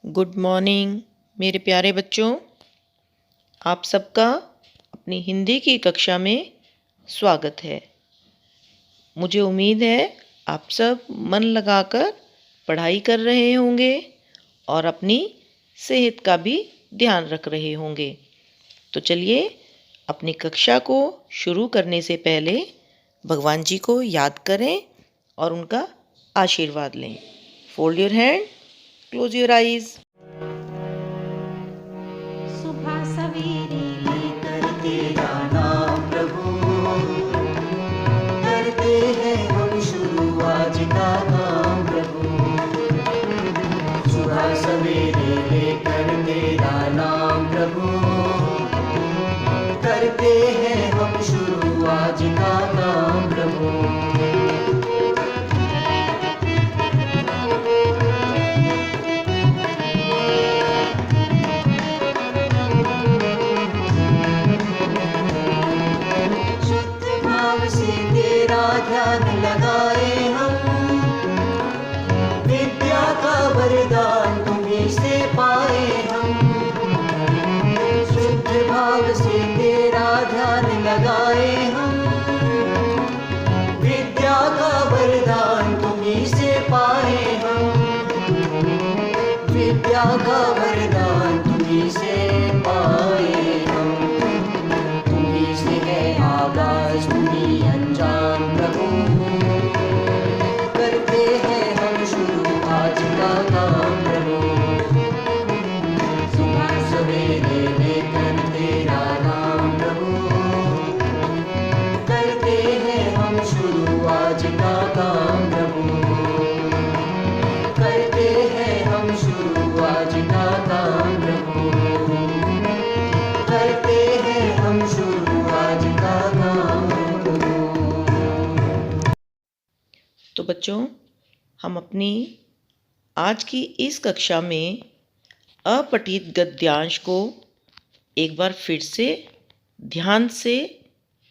Good morning मेरे प्यारे बच्चों। आप सबका अपनी हिंदी की कक्षा में स्वागत है। मुझे उम्मीद है आप सब मन लगाकर पढ़ाई कर रहे होंगे और अपनी सेहत का भी ध्यान रख रहे होंगे। तो चलिए अपनी कक्षा को शुरू करने से पहले भगवान जी को याद करें और उनका आशीर्वाद लें। Fold your hand, close your eyes. सुबह सवेरे लेकर तेरा नाम प्रभु, करते हैं हम शुरू आज का काम प्रभु। सुबह सवेरे लेकर तेरा नाम प्रभु, करते हैं हम शुरू आज का काम प्रभु। ध्यान लगाए हम, विद्या का वरदान तुम्हीं से पाए हम। शुद्ध भाव से तेरा ध्यान लगाए हम, विद्या का वरदान तुम्हीं से पाए हम। विद्या का वरदान तुम्हीं से पाए हम। तुम्हीं से है आगाज तुम्हीं अंजाम प्रभु, करते हैं हम शुरू आज का काम प्रभु। सुबह सवेरे लेकर तेरा नाम प्रभु, करते हैं हम शुरू आज का काम प्रभु। करते हैं हम शुरू आज का काम प्रभु। करते हैं हम शुरू आज का काम प्रभु। तो बच्चों, हम अपनी आज की इस कक्षा में अपठित गद्यांश को एक बार फिर से ध्यान से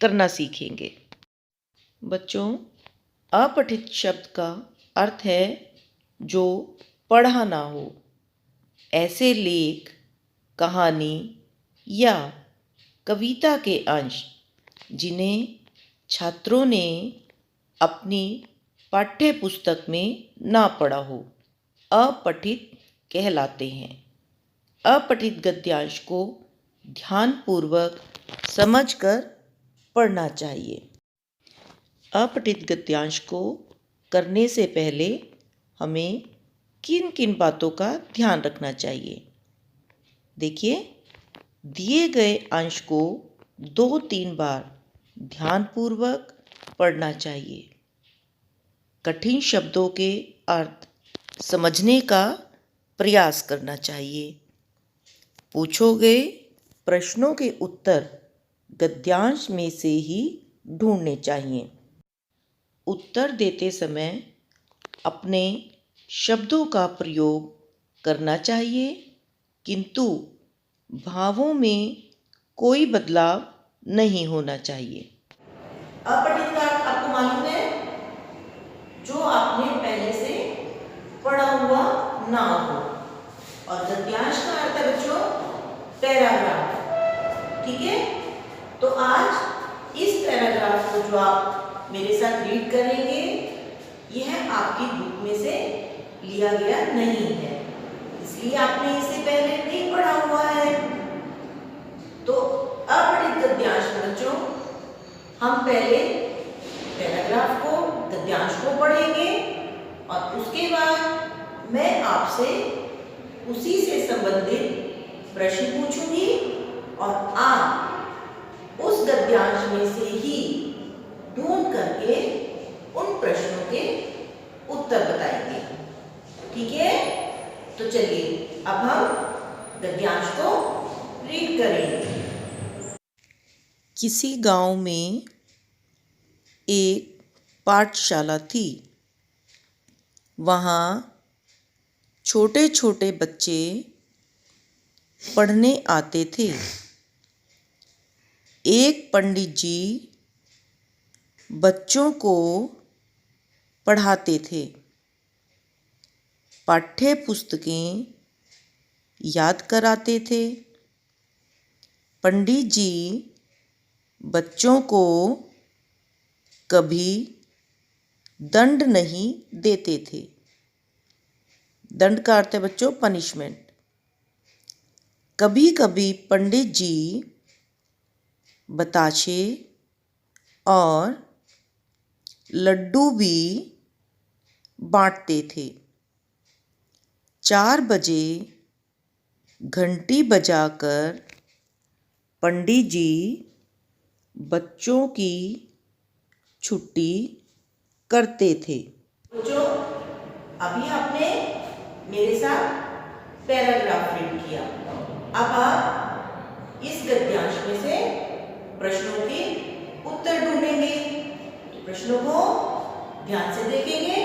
करना सीखेंगे। बच्चों, अपठित शब्द का अर्थ है जो पढ़ा ना हो। ऐसे लेख, कहानी या कविता के अंश जिन्हें छात्रों ने अपनी पाठ्य पुस्तक में ना पढ़ा हो, अपठित कहलाते हैं। अपठित गद्यांश को ध्यानपूर्वक समझकर पढ़ना चाहिए। अपठित गद्यांश को करने से पहले हमें किन किन बातों का ध्यान रखना चाहिए? देखिए, दिए गए अंश को 2-3 बार ध्यानपूर्वक पढ़ना चाहिए। कठिन शब्दों के अर्थ समझने का प्रयास करना चाहिए। पूछे गए प्रश्नों के उत्तर गद्यांश में से ही ढूंढने चाहिए। उत्तर देते समय अपने शब्दों का प्रयोग करना चाहिए, किंतु भावों में कोई बदलाव नहीं होना चाहिए। अपठित का अर्थ आपको मालूम है? जो आपने पहले से पढ़ा हुआ ना हो। और गद्यांश का अर्थ है बच्चों पैराग्राफ। ठीक है? तो आज इस पैराग्राफ को जो आप मेरे साथ रीड करेंगे, यह आपकी बुक में से लिया गया नहीं है, इसलिए आपने इसे पहले नहीं पढ़ा हुआ है। तो अपठित गद्यांश में बच्चों हम पहले पैराग्राफ को, गद्यांश को पढ़ेंगे और उसके बाद मैं आपसे उसी से संबंधित प्रश्न पूछूंगी और आप उस गद्यांश में से ही ढूंढ करके उन प्रश्नों के उत्तर बताएंगे। ठीक है? तो चलिए अब हम गद्यांश को रीड करेंगे। किसी गांव में एक पाठशाला थी। वहाँ छोटे छोटे बच्चे पढ़ने आते थे। एक पंडित जी बच्चों को पढ़ाते थे। पाठ्य पुस्तकें याद कराते थे। पंडित जी बच्चों को कभी दंड नहीं देते थे। दंड का अर्थ है बच्चों पनिशमेंट। कभी कभी पंडित जी बताशे और लड्डू भी बांटते थे। 4 बजे घंटी बजाकर पंडित जी बच्चों की छुट्टी करते थे। जो अभी आपने मेरे साथ पैराग्राफ रीड किया, अब आप इस गद्यांश में से प्रश्नों के उत्तर ढूंढेंगे। तो प्रश्नों को ध्यान से देखेंगे।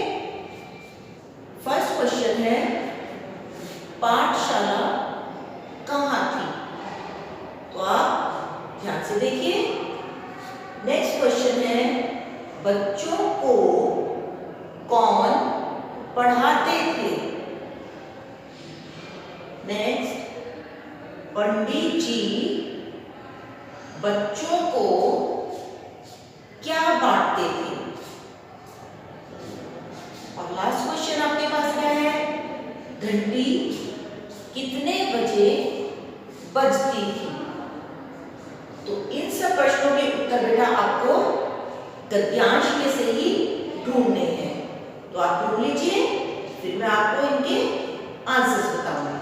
फर्स्ट क्वेश्चन है, पाठशाला कहाँ थी? तो आप ध्यान से देखिए। नेक्स्ट क्वेश्चन है, बच्चों को कौन पढ़ाते थे? नेक्स्ट, पंडित जी बच्चों को क्या बांटते थे? और लास्ट क्वेश्चन आपके पास क्या है, घंटी कितने बजे बजती थी? तो इन सब प्रश्नों के उत्तर बेटा आपको गद्यांश में से ही ढूंढने हैं। तो आप ढूंढ लीजिए, फिर मैं आपको इनके आंसर्स बताऊंगी।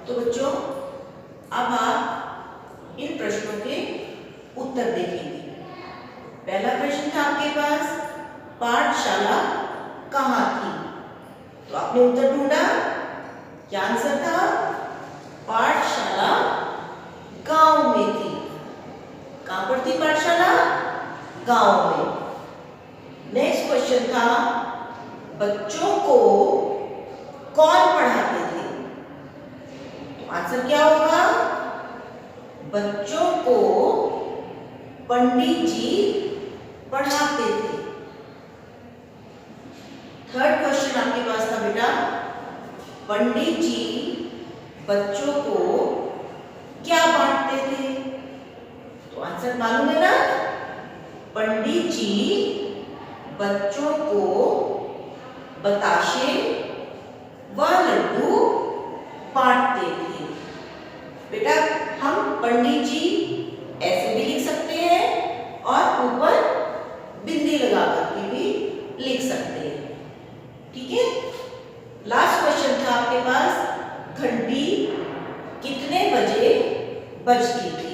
तो बच्चों अब आप इन प्रश्नों के उत्तर देखेंगे। पहला प्रश्न था आपके पास, पाठशाला कहाँ थी? तो आपने उत्तर ढूंढा, क्या आंसर था? पाठशाला गांव में थी। कहां पर थी पाठशाला? गांव में। नेक्स्ट क्वेश्चन था, बच्चों को कौन पढ़ाते थे? तो आंसर क्या होगा? बच्चों को पंडित जी पढ़ाते थे। थर्ड क्वेश्चन आपके पास था बेटा, पंडित जी बच्चों को क्या बांटते थे? तो आंसर मालूम है ना? पंडित जी बच्चों को बताशे व लड्डू बांटते थे। बेटा हम पंडित जी ऐसे भी लिख सकते हैं और ऊपर बिंदी लगा करके भी लिख सकते हैं। ठीक है। लास्ट क्वेश्चन था आपके पास, घंटी कितने बजे बजती थी?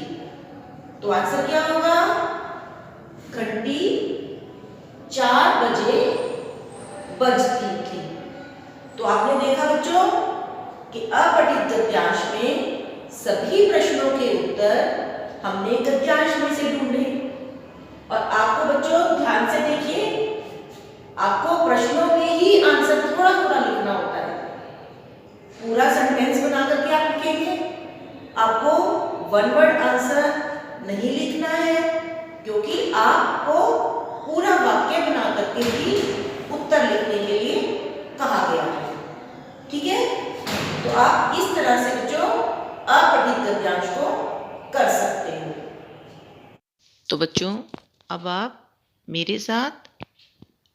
तो आंसर क्या होगा? घंटी 4 बजे बजती थी। तो आपने देखा बच्चों कि अपठित गद्यांश में सभी प्रश्नों के उत्तर हमने गद्यांश में से ढूंढे। और आपको बच्चों ध्यान से देखिए, आपको प्रश्नों में ही आंसर थोड़ा थोड़ा लिखना होता है। पूरा सेंटेंस बना करके आप लिखेंगे। आपको वन वर्ड आंसर नहीं लिखना है, क्योंकि आपको पूरा वाक्य बना करके ही उत्तर लिखने के लिए कहा गया है। ठीक है। तो आप इस तरह से बच्चों अपठित गद्यांश को कर सकते हो। तो बच्चों अब आप मेरे साथ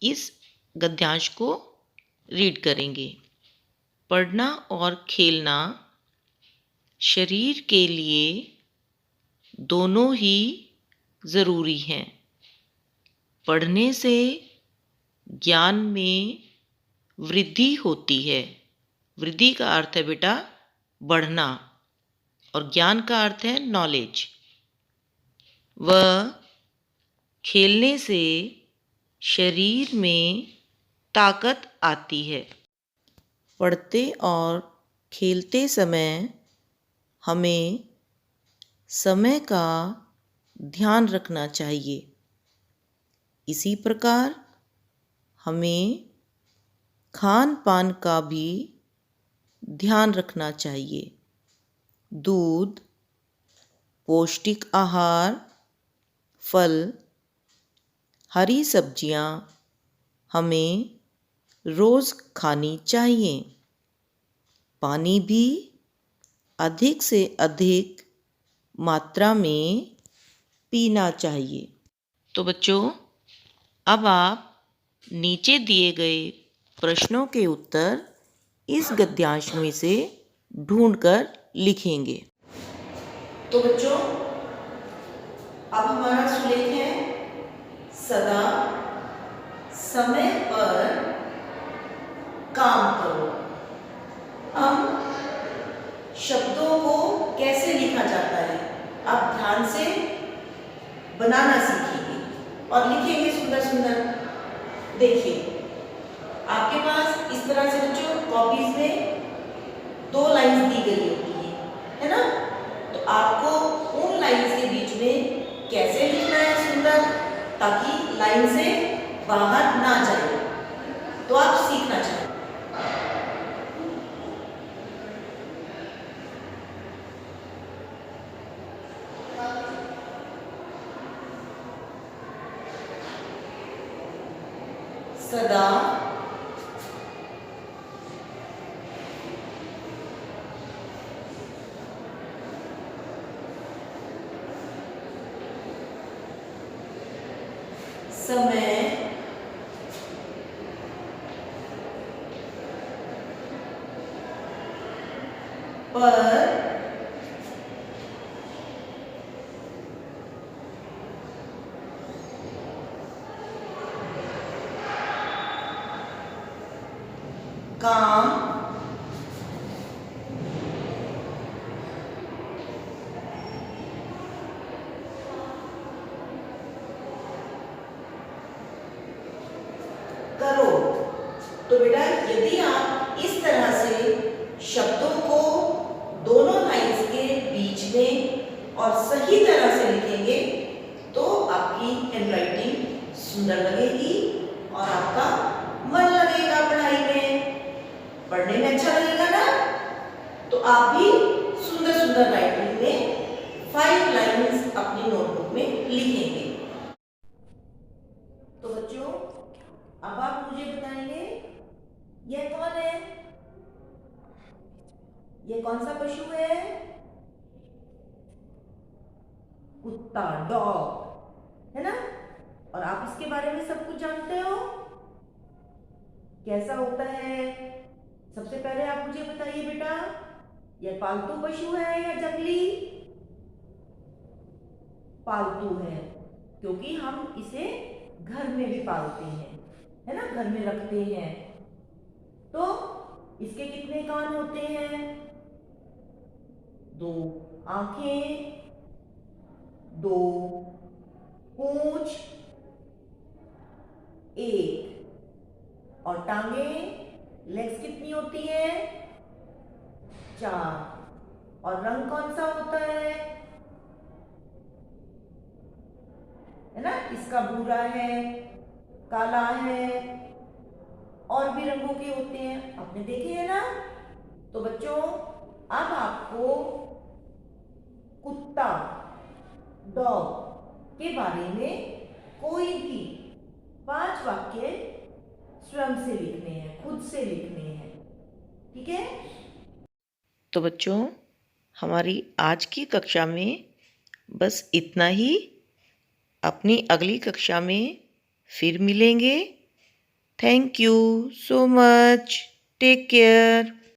इस गद्यांश को रीड करेंगे। पढ़ना और खेलना शरीर के लिए दोनों ही ज़रूरी हैं। पढ़ने से ज्ञान में वृद्धि होती है। वृद्धि का अर्थ है बेटा बढ़ना, और ज्ञान का अर्थ है नॉलेज। वह खेलने से शरीर में ताकत आती है। पढ़ते और खेलते समय हमें समय का ध्यान रखना चाहिए। इसी प्रकार हमें खान पान का भी ध्यान रखना चाहिए। दूध, पौष्टिक आहार, फल, हरी सब्जियां हमें रोज़ खानी चाहिए। पानी भी अधिक से अधिक मात्रा में पीना चाहिए। तो बच्चों, अब आप नीचे दिए गए प्रश्नों के उत्तर इस गद्यांश में से ढूंढकर लिखेंगे। तो बच्चों, अब हमारा सुलेख है सदा समय पर काम करो। हम शब्दों को कैसे लिखा जाता है आप ध्यान से बनाना सीखेंगे और लिखेंगे सुंदर सुंदर। देखिए, आपके पास इस तरह से बच्चों कॉपीज में 2 लाइंस दी गई होती है ना? तो आपको उन लाइंस के बीच में कैसे लिखना है सुंदर, ताकि लाइन से बाहर ना जाए। तो आप सीखना चाहिए। सदा समय पर काम करो। तो बेटा, यदि आप इस तरह से शब्दों को दोनों लाइंस के बीच में और सही तरह से लिखेंगे तो आपकी हैंडराइटिंग सुंदर लगेगी और आपका मन लगेगा पढ़ाई में, पढ़ने में अच्छा लगेगा ना? तो आप भी सुंदर सुंदर राइटिंग में 5 लाइंस अपनी नोटबुक में लिखेंगे। तो बच्चों, अब आप मुझे बताएंगे यह कौन है? यह कौन सा पशु है? कुत्ता, डॉग, है ना? और आप इसके बारे में सब कुछ जानते हो, कैसा होता है? सबसे पहले आप मुझे बताइए बेटा, यह पालतू पशु है या जंगली? पालतू है, क्योंकि हम इसे घर में भी पालते हैं, है ना? घर में रखते हैं। तो इसके कितने कान होते हैं? 2 आंखें, 2 पूंछ, 1 और टांगे, लेग्स कितनी होती है? 4। और रंग कौन सा होता है ना? इसका भूरा है, काला है, और भी रंगों के होते हैं, आपने देखे हैं ना? तो बच्चों, अब आपको कुत्ता, डॉग के बारे में कोई भी 5 वाक्य स्वयं से लिखने हैं, खुद से लिखने हैं, ठीक है? तो बच्चों, हमारी आज की कक्षा में बस इतना ही। अपनी अगली कक्षा में फिर मिलेंगे। Thank you so much. Take care.